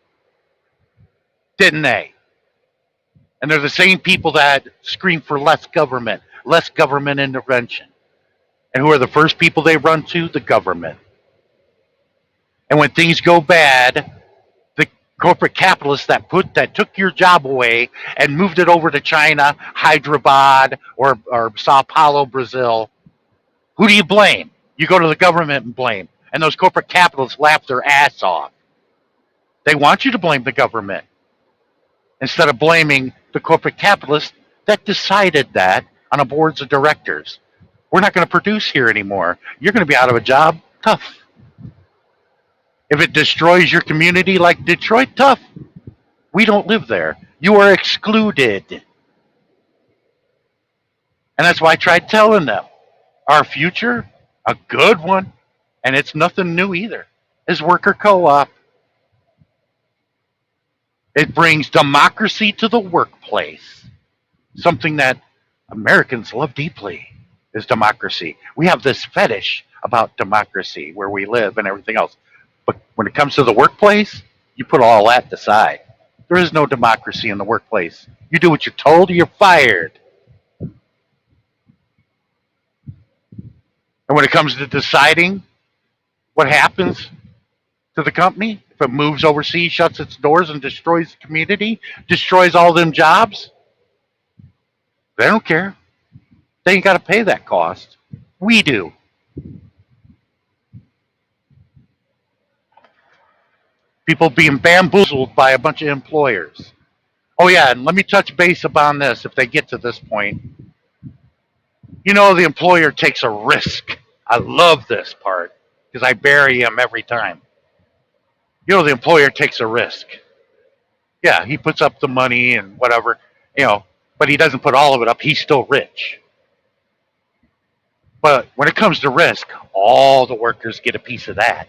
Didn't they? And they're the same people that scream for less government intervention. And who are the first people they run to? The government. And when things go bad, the corporate capitalists that took your job away and moved it over to China, Hyderabad, or Sao Paulo, Brazil, who do you blame? You go to the government and blame. And those corporate capitalists laugh their ass off. They want you to blame the government instead of blaming the corporate capitalists that decided that on a boards of directors. We're not going to produce here anymore. You're going to be out of a job. Tough. If it destroys your community like Detroit, tough. We don't live there. You are excluded. And that's why I tried telling them our future, a good one, and it's nothing new either, is worker co-op. It brings democracy to the workplace, something that Americans love deeply is democracy. We have this fetish about democracy where we live and everything else. But when it comes to the workplace, you put all that aside. There is no democracy in the workplace. You do what you're told or you're fired. And when it comes to deciding what happens to the company, if it moves overseas, shuts its doors, and destroys the community, destroys all them jobs, they don't care. They ain't got to pay that cost. We do. People being bamboozled by a bunch of employers. Oh, yeah, and let me touch base upon this if they get to this point. You know, the employer takes a risk. I love this part because I bury him every time. You know, the employer takes a risk. Yeah, he puts up the money and whatever, but he doesn't put all of it up. He's still rich. But when it comes to risk, all the workers get a piece of that.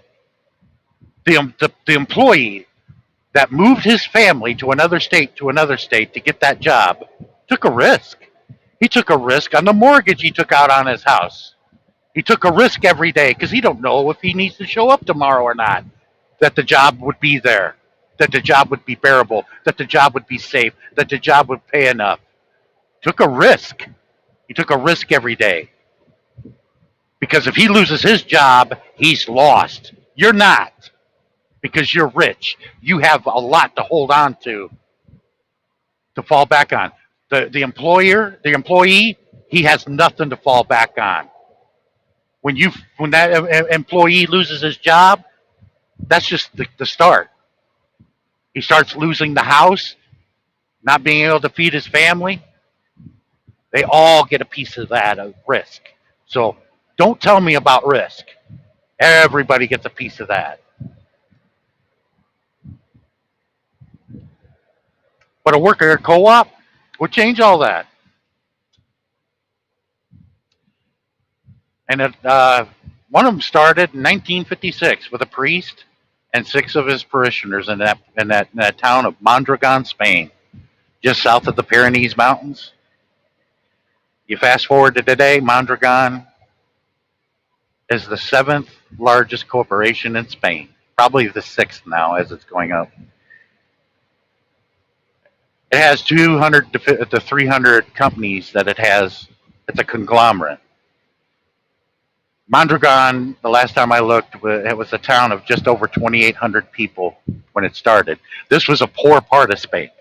The employee that moved his family to another state to get that job took a risk. He took a risk on the mortgage he took out on his house. He took a risk every day because he don't know if he needs to show up tomorrow or not, that the job would be there, that the job would be bearable, that the job would be safe, that the job would pay enough. Took a risk. He took a risk every day. Because if he loses his job, he's lost. You're not, because you're rich. You have a lot to hold on to fall back on. The employee, he has nothing to fall back on. When that employee loses his job, that's just the start. He starts losing the house, not being able to feed his family. They all get a piece of that of risk. So don't tell me about risk. Everybody gets a piece of that. But a worker co-op would change all that. And one of them started in 1956 with a priest and 6 of his parishioners in that town of Mondragon, Spain, just south of the Pyrenees Mountains. You fast forward to today, Mondragon is the 7th largest corporation in Spain, probably the 6th now as it's going up. It has 200 to 300 companies that it has. It's a conglomerate. Mondragon, the last time I looked, it was a town of just over 2,800 people when it started. This was a poor part of Spain.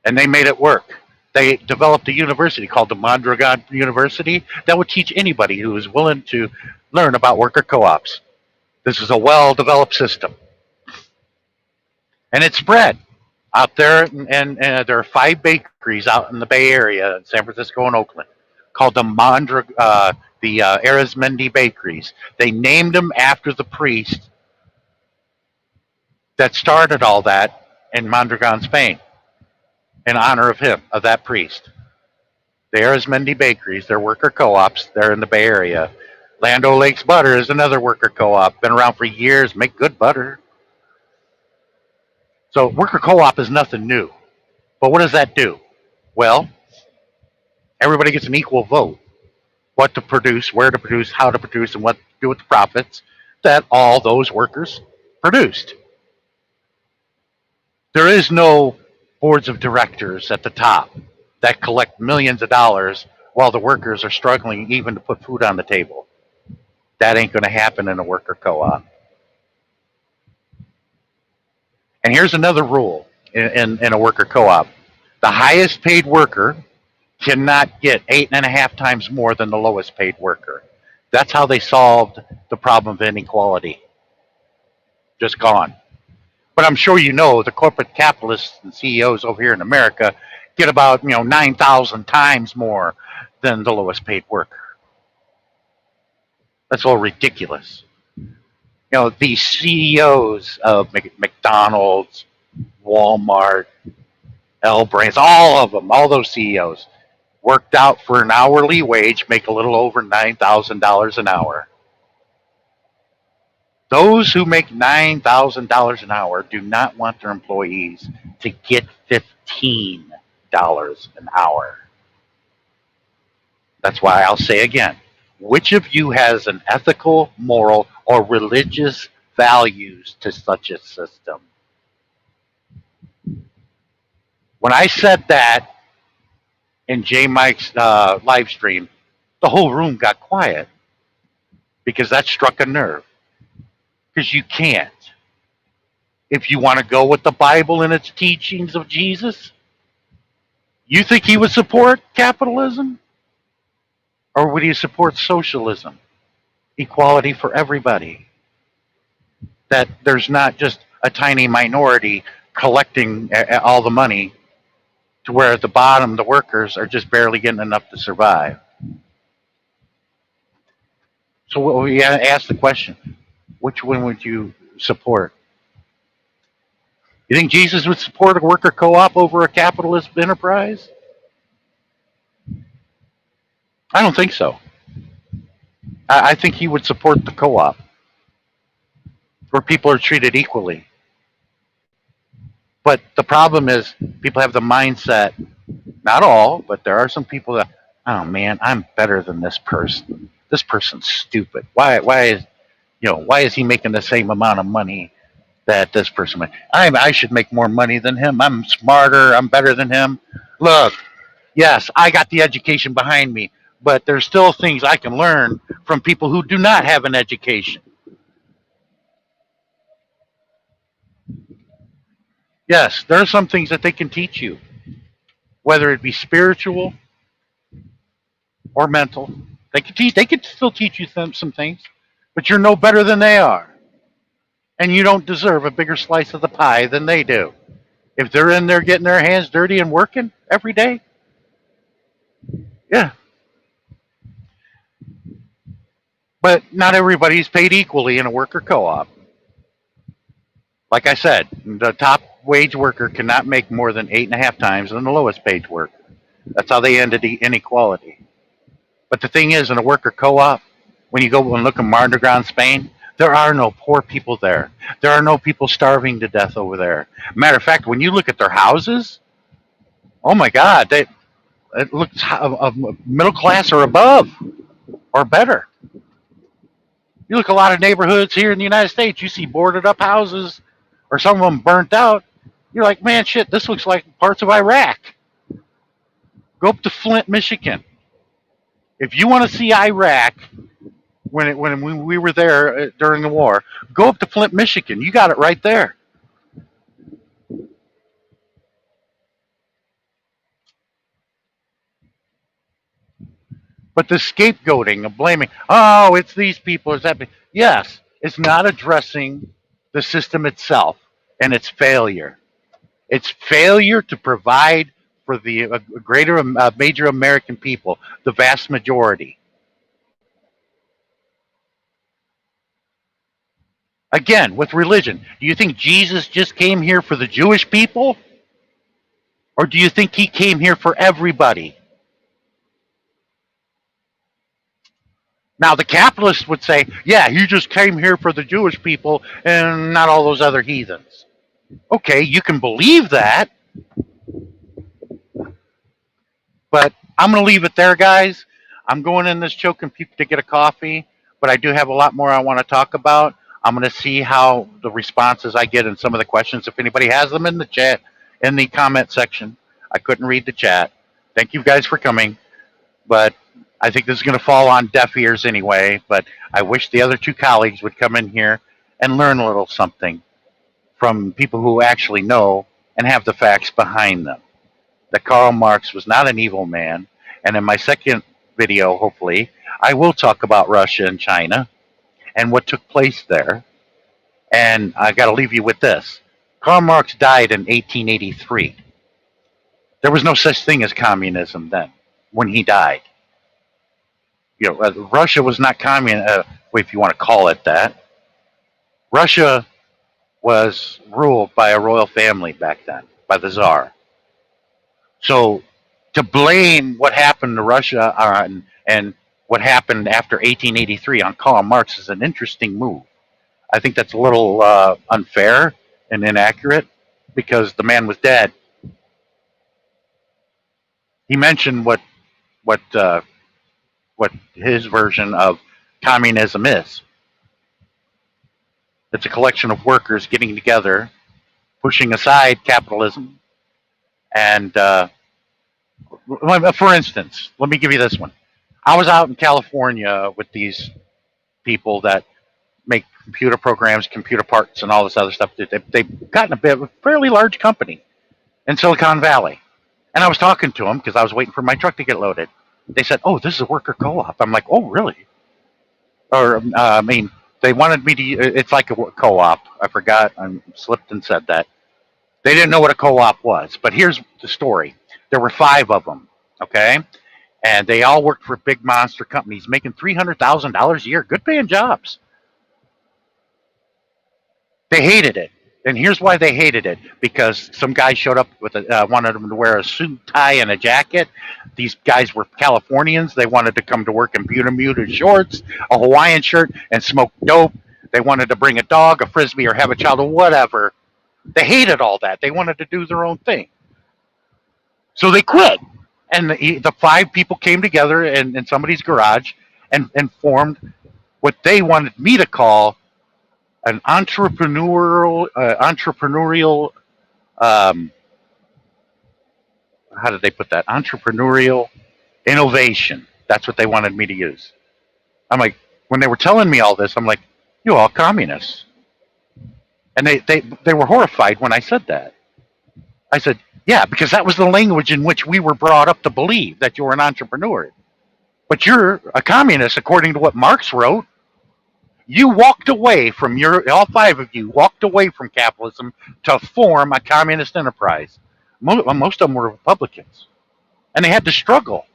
And they made it work. They developed a university called the Mondragon University that would teach anybody who was willing to learn about worker co-ops. This is a well-developed system. And it spread out there, and there are 5 bakeries out in the Bay Area, in San Francisco and Oakland, called the Arizmendi Bakeries. They named them after the priest that started all that in Mondragon, Spain, in honor of him, of that priest. The Arizmendi Bakeries, they're worker co-ops. They're in the Bay Area. Land O'Lakes Butter is another worker co-op. Been around for years, make good butter. So worker co-op is nothing new. But what does that do? Well, everybody gets an equal vote. What to produce, where to produce, how to produce, and what to do with the profits that all those workers produced. There is no boards of directors at the top that collect millions of dollars while the workers are struggling even to put food on the table. That ain't going to happen in a worker co-op. And here's another rule in a worker co-op. The highest paid worker cannot get 8.5 times more than the lowest paid worker. That's how they solved the problem of inequality. Just gone. But I'm sure you know the corporate capitalists and CEOs over here in America get about 9,000 times more than the lowest paid worker. That's all ridiculous. These CEOs of McDonald's, Walmart, L Brands, all of them, all those CEOs worked out for an hourly wage, make a little over $9,000 an hour. Those who make $9,000 an hour do not want their employees to get $15 an hour. That's why I'll say again, which of you has an ethical, moral, or religious values to such a system? When I said that in J. Mike's live stream, the whole room got quiet because that struck a nerve. Because you can't. If you want to go with the Bible and its teachings of Jesus, you think he would support capitalism? Or would he support socialism? Equality for everybody. That there's not just a tiny minority collecting all the money to where at the bottom the workers are just barely getting enough to survive. So we ask the question, which one would you support? You think Jesus would support a worker co-op over a capitalist enterprise? I don't think so. I think he would support the co-op where people are treated equally. But the problem is people have the mindset, not all, but there are some people that, oh man, I'm better than this person. This person's stupid. Why is he making the same amount of money that this person made? I should make more money than him. I'm smarter. I'm better than him. Look, yes, I got the education behind me, but there's still things I can learn from people who do not have an education. Yes, there are some things that they can teach you, whether it be spiritual or mental. They could still teach you some things, but you're no better than they are. And you don't deserve a bigger slice of the pie than they do. If they're in there getting their hands dirty and working every day, yeah. But not everybody's paid equally in a worker co-op. Like I said, the top wage worker cannot make more than 8.5 times than the lowest paid worker. That's how they ended the inequality. But the thing is, in a worker co-op, when you go and look at Mardi Gras in Spain, there are no poor people there. There are no people starving to death over there. Matter of fact, when you look at their houses, oh my God, it looks middle class or above or better. You look at a lot of neighborhoods here in the United States, you see boarded up houses or some of them burnt out. You're like, man, shit, this looks like parts of Iraq. Go up to Flint, Michigan. If you want to see Iraq, when we were there during the war, go up to Flint, Michigan. You got it right there. But the scapegoating of blaming, oh, it's these people, it's that. Yes, it's not addressing the system itself and its failure. It's failure to provide for the greater major American people, the vast majority. Again, with religion, do you think Jesus just came here for the Jewish people? Or do you think he came here for everybody? Now, the capitalists would say, yeah, he just came here for the Jewish people and not all those other heathens. Okay, you can believe that. But I'm going to leave it there, guys. I'm going in this choking people to get a coffee, but I do have a lot more I want to talk about. I'm going to see how the responses I get in some of the questions, if anybody has them in the chat, in the comment section. I couldn't read the chat. Thank you guys for coming, but I think this is going to fall on deaf ears anyway. But I wish the other two colleagues would come in here and learn a little something from people who actually know and have the facts behind them. That Karl Marx was not an evil man. And in my second video, hopefully, I will talk about Russia and China and what took place there. And I got to leave you with this. Karl Marx died in 1883. There was no such thing as communism then when he died. Russia was not communist, if you want to call it that. Russia was ruled by a royal family back then, by the Tsar. So to blame what happened to Russia and what happened after 1883 on Karl Marx is an interesting move. I think that's a little unfair and inaccurate because the man was dead. He mentioned what his version of communism is. It's a collection of workers getting together, pushing aside capitalism. And for instance, let me give you this one. I was out in California with these people that make computer programs, computer parts, and all this other stuff. They've gotten a fairly large company in Silicon Valley. And I was talking to them because I was waiting for my truck to get loaded. They said, "Oh, this is a worker co-op." I'm like, "Oh, really?" Or, they wanted me to, it's like a co-op. I forgot, I slipped and said that. They didn't know what a co-op was. But here's the story. There were 5 of them, okay? And they all worked for big monster companies, making $300,000 a year, good paying jobs. They hated it. And here's why they hated it. Because some guy showed up with wanted them to wear a suit, tie, and a jacket. These guys were Californians. They wanted to come to work in Bermuda shorts, a Hawaiian shirt, and smoke dope. They wanted to bring a dog, a frisbee, or have a child, or whatever. They hated all that. They wanted to do their own thing. So they quit. And the 5 people came together in somebody's garage and formed what they wanted me to call an entrepreneurial how did they put that? Entrepreneurial innovation. That's what they wanted me to use. I'm like, when they were telling me all this, I'm like, "You all communists." And they were horrified when I said that. I said, "Yeah, because that was the language in which we were brought up to believe that you're an entrepreneur. But you're a communist according to what Marx wrote. You walked away from all 5 of you walked away from capitalism to form a communist enterprise." Most of them were Republicans, and they had to struggle.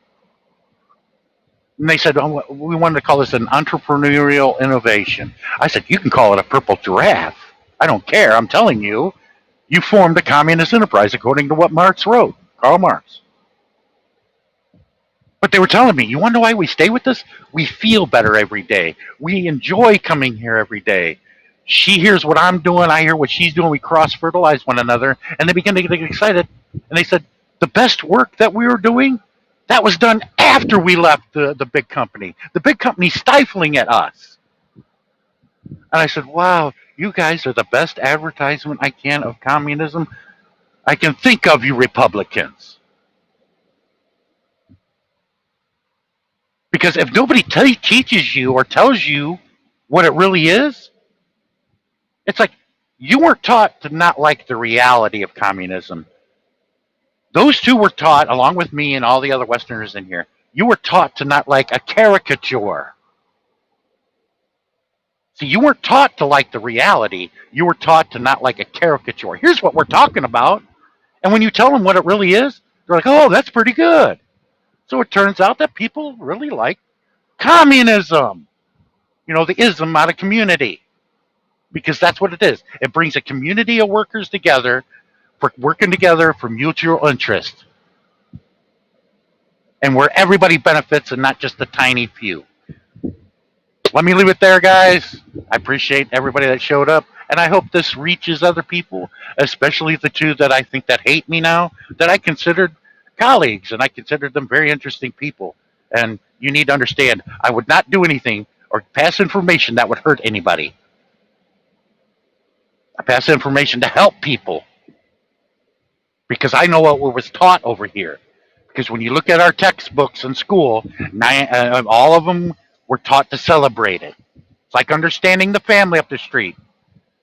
And they said, "Oh, we wanted to call this an entrepreneurial innovation." I said, "You can call it a purple giraffe. I don't care. I'm telling you, you formed a communist enterprise according to what Marx wrote, Karl Marx." But they were telling me, "You wonder why we stay with this? We feel better every day. We enjoy coming here every day. She hears what I'm doing. I hear what she's doing. We cross-fertilize one another." And they began to get excited. And they said, "The best work that we were doing, that was done after we left the big company. The big company stifling at us." And I said, "Wow, you guys are the best advertisement I can of communism I can think of, you Republicans." Because if nobody teaches you or tells you what it really is, it's like you weren't taught to not like the reality of communism. Those 2 were taught, along with me and all the other Westerners in here, you were taught to not like a caricature. See, you weren't taught to like the reality. You were taught to not like a caricature. Here's what we're talking about. And when you tell them what it really is, they're like, "Oh, that's pretty good." So it turns out that people really like communism. The ism out of community. Because that's what it is. It brings a community of workers together for working together for mutual interest. And where everybody benefits and not just the tiny few. Let me leave it there, guys. I appreciate everybody that showed up. And I hope this reaches other people, especially the 2 that I think that hate me now, that I considered colleagues, and I considered them very interesting people. And you need to understand, I would not do anything or pass information that would hurt anybody. I pass information to help people because I know what was taught over here. Because when you look at our textbooks in school, all of them were taught to celebrate it. It's like understanding the family up the street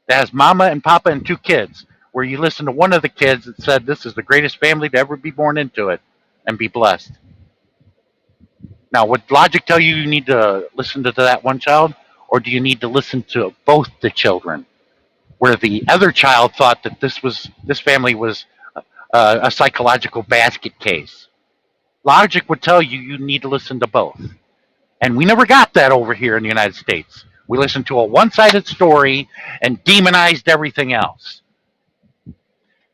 that has mama and papa and two kids, where you listen to one of the kids that said, "This is the greatest family to ever be born into it and be blessed." Now, would logic tell you you need to listen to that one child, or do you need to listen to both the children? Where the other child thought that this family was a psychological basket case. Logic would tell you you need to listen to both. And we never got that over here in the United States. We listened to a one sided story and demonized everything else.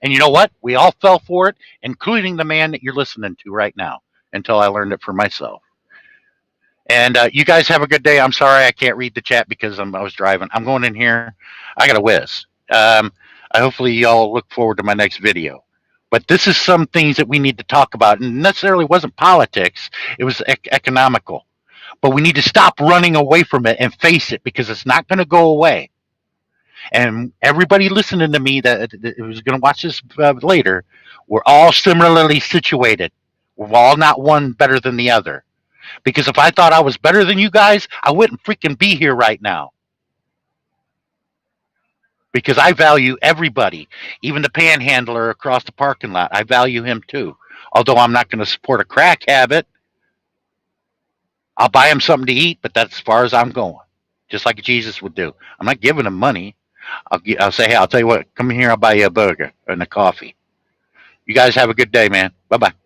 And you know what? We all fell for it, including the man that you're listening to right now, until I learned it for myself. And you guys have a good day. I'm sorry I can't read the chat because I was driving. I'm going in here. I got to whiz. I hopefully y'all look forward to my next video. But this is some things that we need to talk about. And necessarily wasn't politics. It was economical. But we need to stop running away from it and face it because it's not going to go away. And everybody listening to me that was going to watch this later, we're all similarly situated. We're all not one better than the other. Because if I thought I was better than you guys, I wouldn't freaking be here right now. Because I value everybody, even the panhandler across the parking lot. I value him too. Although I'm not going to support a crack habit, I'll buy him something to eat, but that's as far as I'm going. Just like Jesus would do. I'm not giving him money. I'll say, hey, I'll tell you what, come here, I'll buy you a burger and a coffee. You guys have a good day, man. Bye bye.